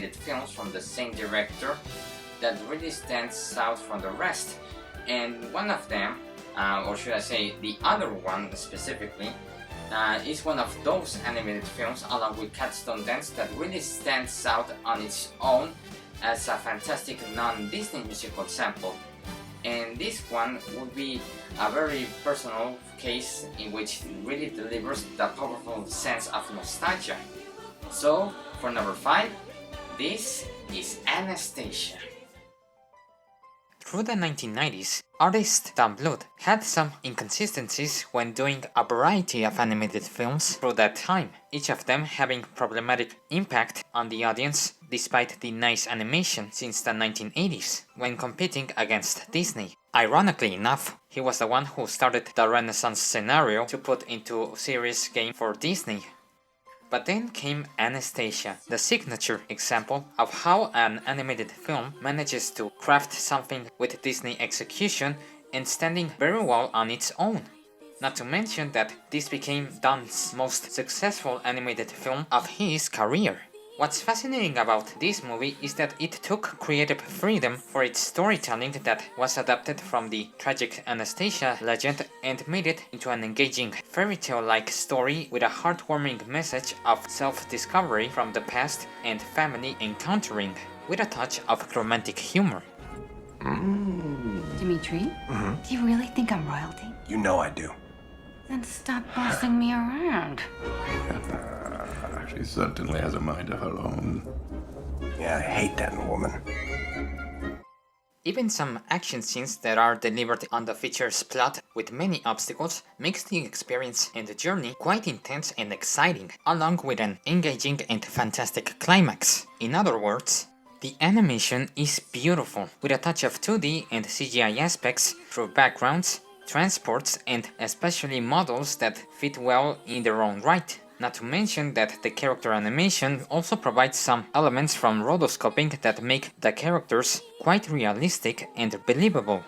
animated films from the same director that really stands out from the rest. And one of them, or should I say the other one specifically, is one of those animated films along with Capstone Dance that really stands out on its own as a fantastic non-Disney musical sample. And this one would be a very personal case in which it really delivers the powerful sense of nostalgia. So, for number 5, this is Anastasia. Through the 1990s, artist Dan Bluth had some inconsistencies when doing a variety of animated films through that time, each of them having problematic impact on the audience despite the nice animation since the 1980s when competing against Disney. Ironically enough, he was the one who started the Renaissance scenario to put into a serious game for Disney. But then came Anastasia, the signature example of how an animated film manages to craft something with Disney execution and standing very well on its own. Not to mention that this became Dan's most successful animated film of his career. What's fascinating about this movie is that it took creative freedom for its storytelling that was adapted from the tragic Anastasia legend and made it into an engaging fairy tale-like story with a heartwarming message of self-discovery from the past and family encountering, with a touch of romantic humor. Dimitri, do you really think I'm royalty? You know I do. Then stop bossing me around. She certainly has a mind of her own. Yeah, I hate that woman. Even some action scenes that are delivered on the feature's plot with many obstacles makes the experience and the journey quite intense and exciting, along with an engaging and fantastic climax. In other words, the animation is beautiful, with a touch of 2D and CGI aspects through backgrounds, transports, and especially models that fit well in their own right. Not to mention that the character animation also provides some elements from rotoscoping that make the characters quite realistic and believable.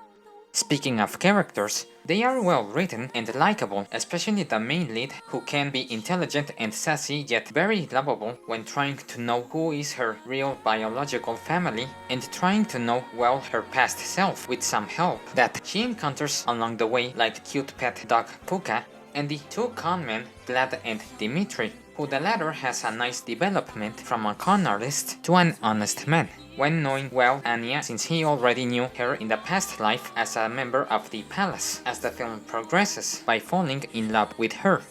Speaking of characters, they are well written and likable, especially the main lead, who can be intelligent and sassy yet very lovable when trying to know who is her real biological family and trying to know well her past self with some help that she encounters along the way, like cute pet dog Puka and the two conmen Vlad and Dimitri, who the latter has a nice development from a con artist to an honest man, when knowing well Anya since he already knew her in the past life as a member of the palace, as the film progresses by falling in love with her.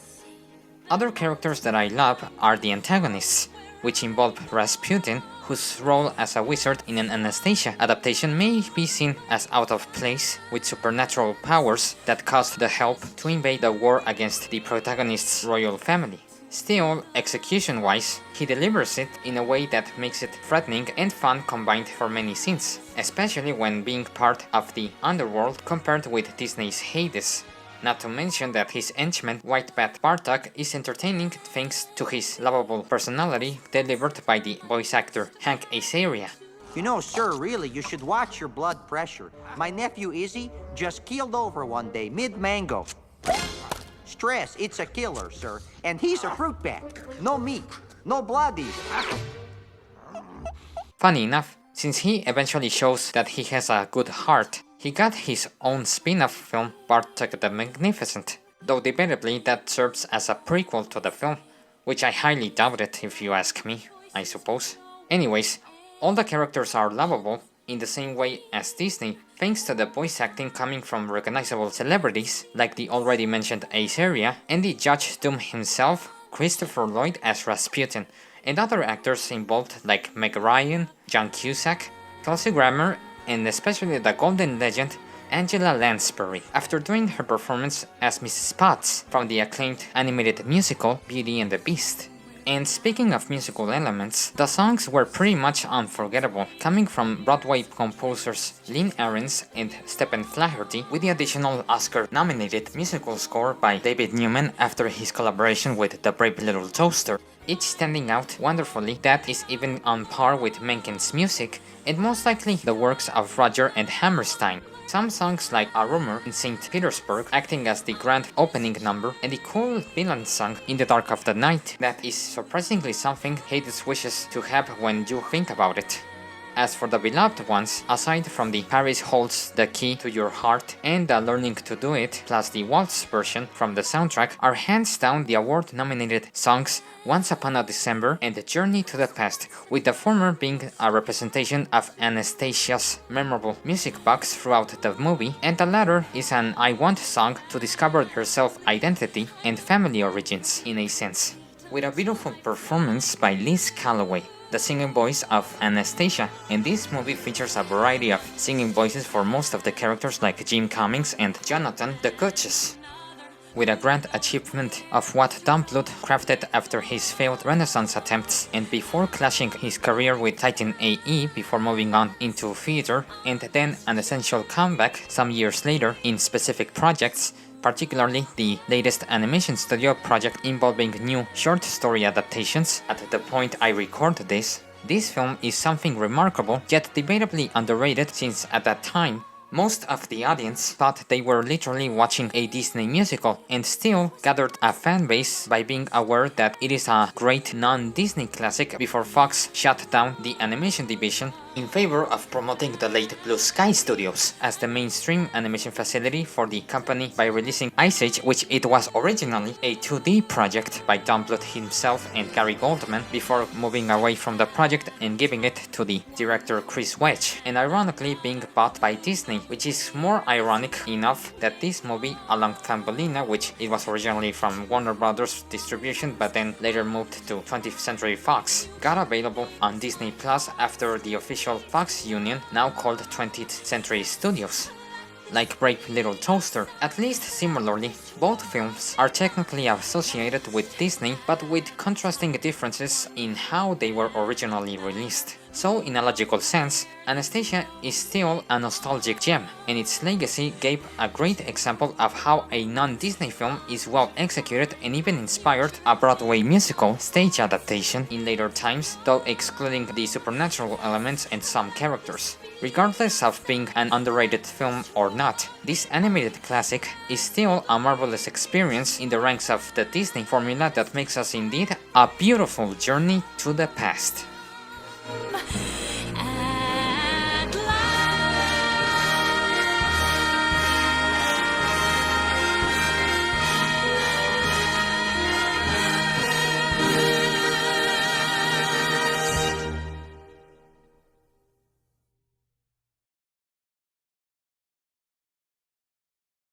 Other characters that I love are the antagonists, which involve Rasputin, whose role as a wizard in an Anastasia adaptation may be seen as out of place with supernatural powers that caused the help to invade the war against the protagonist's royal family. Still, execution-wise, he delivers it in a way that makes it threatening and fun combined for many scenes, especially when being part of the underworld compared with Disney's Hades. Not to mention that his henchman White Bat Bartok is entertaining thanks to his lovable personality delivered by the voice actor Hank Azaria. You know, sir, really, you should watch your blood pressure. My nephew Izzy just keeled over one day, mid-mango. Stress, it's a killer, sir. And he's a fruit bat. No meat, no blood either. Funny enough, since he eventually shows that he has a good heart, he got his own spin-off film, Bartok the Magnificent, though debatably that serves as a prequel to the film, which I highly doubt it if you ask me, I suppose. Anyways, all the characters are lovable in the same way as Disney, thanks to the voice acting coming from recognizable celebrities like the already mentioned Azaria and the Judge Doom himself, Christopher Lloyd as Rasputin, and other actors involved like Meg Ryan, John Cusack, Kelsey Grammer, and especially the golden legend Angela Lansbury, after doing her performance as Mrs. Potts from the acclaimed animated musical Beauty and the Beast. And speaking of musical elements, the songs were pretty much unforgettable, coming from Broadway composers Lynn Ahrens and Stephen Flaherty, with the additional Oscar-nominated musical score by David Newman after his collaboration with The Brave Little Toaster, each standing out wonderfully. That is even on par with Mencken's music, and most likely the works of Roger and Hammerstein. Some songs like A Rumor in St. Petersburg acting as the grand opening number, and the cool villain song In the Dark of the Night that is surprisingly something Hades wishes to have when you think about it. As for the beloved ones, aside from the Paris Holds the Key to Your Heart and the Learning to Do It, plus the waltz version from the soundtrack, are hands down the award-nominated songs Once Upon a December and Journey to the Past, with the former being a representation of Anastasia's memorable music box throughout the movie, and the latter is an I Want song to discover her self-identity and family origins, in a sense. With a beautiful performance by Liz Calloway, the singing voice of Anastasia, and this movie features a variety of singing voices for most of the characters like Jim Cummings and Jonathan the Coaches. With a grand achievement of what Don Bluth crafted after his failed Renaissance attempts and before clashing his career with Titan AE before moving on into theater, and then an essential comeback some years later in specific projects, particularly the latest animation studio project involving new short story adaptations at the point I record this film is something remarkable yet debatably underrated, since at that time most of the audience thought they were literally watching a Disney musical, and still gathered a fan base by being aware that it is a great non-Disney classic before Fox shut down the animation division in favor of promoting the late Blue Sky Studios as the mainstream animation facility for the company by releasing Ice Age, which it was originally a 2D project by Don Bluth himself and Gary Goldman before moving away from the project and giving it to the director Chris Wedge, and ironically being bought by Disney, which is more ironic enough that this movie, along Thumbelina, which it was originally from Warner Brothers distribution but then later moved to 20th Century Fox, got available on Disney Plus after the official Fox union, now called 20th Century Studios. Like Brave Little Toaster, at least similarly, both films are technically associated with Disney, but with contrasting differences in how they were originally released. So, in a logical sense, Anastasia is still a nostalgic gem, and its legacy gave a great example of how a non-Disney film is well executed and even inspired a Broadway musical stage adaptation in later times, though excluding the supernatural elements and some characters. Regardless of being an underrated film or not, this animated classic is still a marvelous experience in the ranks of the Disney formula that makes us indeed a beautiful journey to the past.